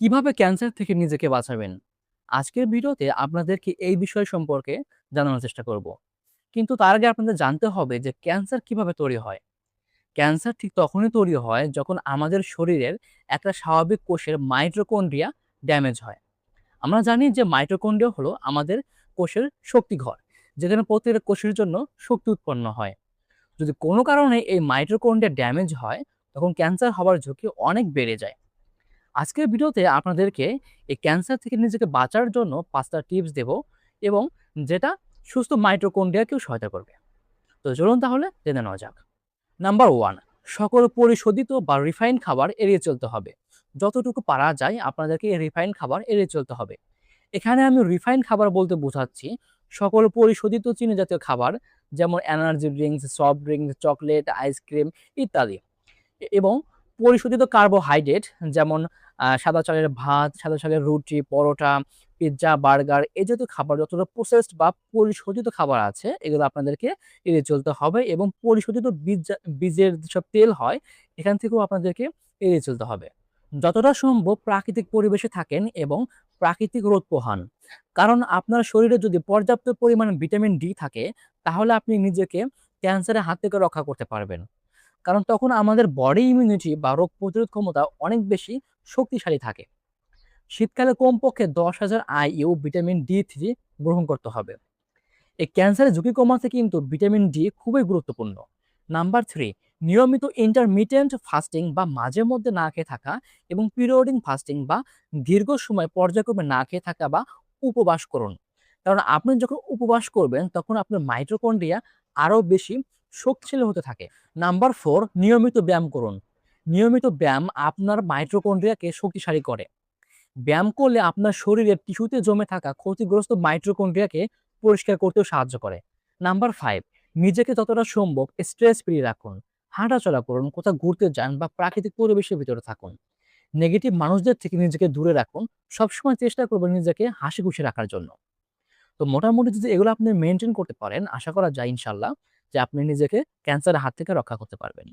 কিভাবে ক্যান্সার থেকে নিজেকে বাঁচাবেন? আজকের ভিডিওতে আপনাদেরকে এই বিষয় সম্পর্কে জানানোর চেষ্টা করব। কিন্তু তার আগে আপনাদের জানতে হবে যে ক্যান্সার কিভাবে তৈরি হয়? ক্যান্সার ঠিক তখনই তৈরি হয় যখন আমাদের শরীরের একটা স্বাভাবিক কোষের মাইটোকন্ড্রিয়া ড্যামেজ হয়। আমরা জানি যে মাইটোকন্ড্রিয়া হলো আমাদের কোষের শক্তিঘর, যেখানে প্রত্যেকটা কোষের জন্য শক্তি উৎপন্ন হয়। যদি কোনো কারণে এই মাইটোকন্ড্রিয়া ড্যামেজ হয়, তখন ক্যান্সার হওয়ার ঝুঁকি অনেক বেড়ে যায়। আজকের ভিডিওতে আপনাদেরকে এই ক্যান্সার থেকে নিজেকে বাঁচার জন্য ৫টা টিপস দেব এবং যেটা সুস্থ মাইটোকন্ড্রিয়াকেও সহায়তা করবে। তো চলুন তাহলে জেনে নেওয়া যাক। নাম্বার 1, সকল পরিশোধিত বা রিফাইন্ড খাবার এড়িয়ে চলতে হবে। যতটুকু পারা যায় আপনাদেরকে এই রিফাইন্ড খাবার এড়িয়ে চলতে হবে। এখানে আমি রিফাইন্ড খাবার বলতে বোঝাচ্ছি সকল পরিশোধিত চিনি জাতীয় খাবার, যেমন energy drinks, soft drinks, chocolate, ice cream ইত্যাদি। এবং পরিশোধিত কার্বোহাইড্রেট, যেমন সাদা চালের ভাত, সাদা চালের রুটি, পরোটা, পিজ্জা, বার্গার এই জাতীয় খাবার যতটা প্রসেসড বা পরিশোধিত খাবার আছে এগুলো আপনাদেরকে এড়িয়ে চলতে হবে এবং পরিশোধিত বীজের যেসব তেল হয় এখান থেকেও আপনাদেরকে এড়িয়ে চলতে হবে। যতটা সম্ভব প্রাকৃতিক পরিবেশে থাকেন এবং প্রাকৃতিক রোদ পোহান। কারণ আপনার শরীরে যদি পর্যাপ্ত পরিমাণে ভিটামিন ডি থাকে তাহলে আপনি নিজেকে ক্যান্সারের হাত থেকে রক্ষা করতে পারবেন। কারণ তখন আমাদের বডি ইমিউনিটি বা রোগ প্রতিরোধ ক্ষমতা অনেক বেশি শক্তিশালী থাকে। শীতকালে কমপক্ষে ১০,০০০ IU ভিটামিন ডি3 গ্রহণ করতে হবে। এই ক্যান্সারের ঝুঁকি কমাতে কিন্তু ভিটামিন ডি খুবই গুরুত্বপূর্ণ। নাম্বার 3, নিয়মিত ইন্টারমিটেন্ট ফাস্টিং বা মাঝে মধ্যে না খেয়ে থাকা এবং পিরিয়ডিক ফাস্টিং বা দীর্ঘ সময় পর্যায়ক্রমে না খেয়ে থাকা বা উপবাস করুন। কারণ আপনি যখন উপবাস করবেন তখন আপনার মাইটোকন্ড্রিয়া আরও বেশি শক্তিশালী হতে থাকে। নাম্বার 4, নিয়মিত ব্যায়াম করুন। নিয়মিত ব্যায়াম আপনার মাইটোকন্ড্রিয়াকে শক্তিশালী করে। ব্যায়াম করলে আপনার শরীরের টিস্যুতে জমে থাকা ক্ষতিগ্রস্ত মাইটোকন্ড্রিয়াকে পরিষ্কার করতেও সাহায্য করে। নাম্বার 5, নিজেকে যতটা সম্ভব স্ট্রেস ফ্রি রাখুন। হাঁটাচলা করুন, কোথাও ঘুরতে যান বা প্রাকৃতিক পরিবেশের ভিতরে থাকুন। নেগেটিভ মানুষদের থেকে নিজেকে দূরে রাখুন। সবসময় চেষ্টা করবেন নিজেকে হাসি খুশি রাখার জন্য। তো মোটামুটি যদি এগুলো আপনি মেনটেন করতে পারেন, আশা করা যায় ইনশাল্লাহ যে আপনি নিজেকে ক্যান্সারের হাত থেকে রক্ষা করতে পারবেন।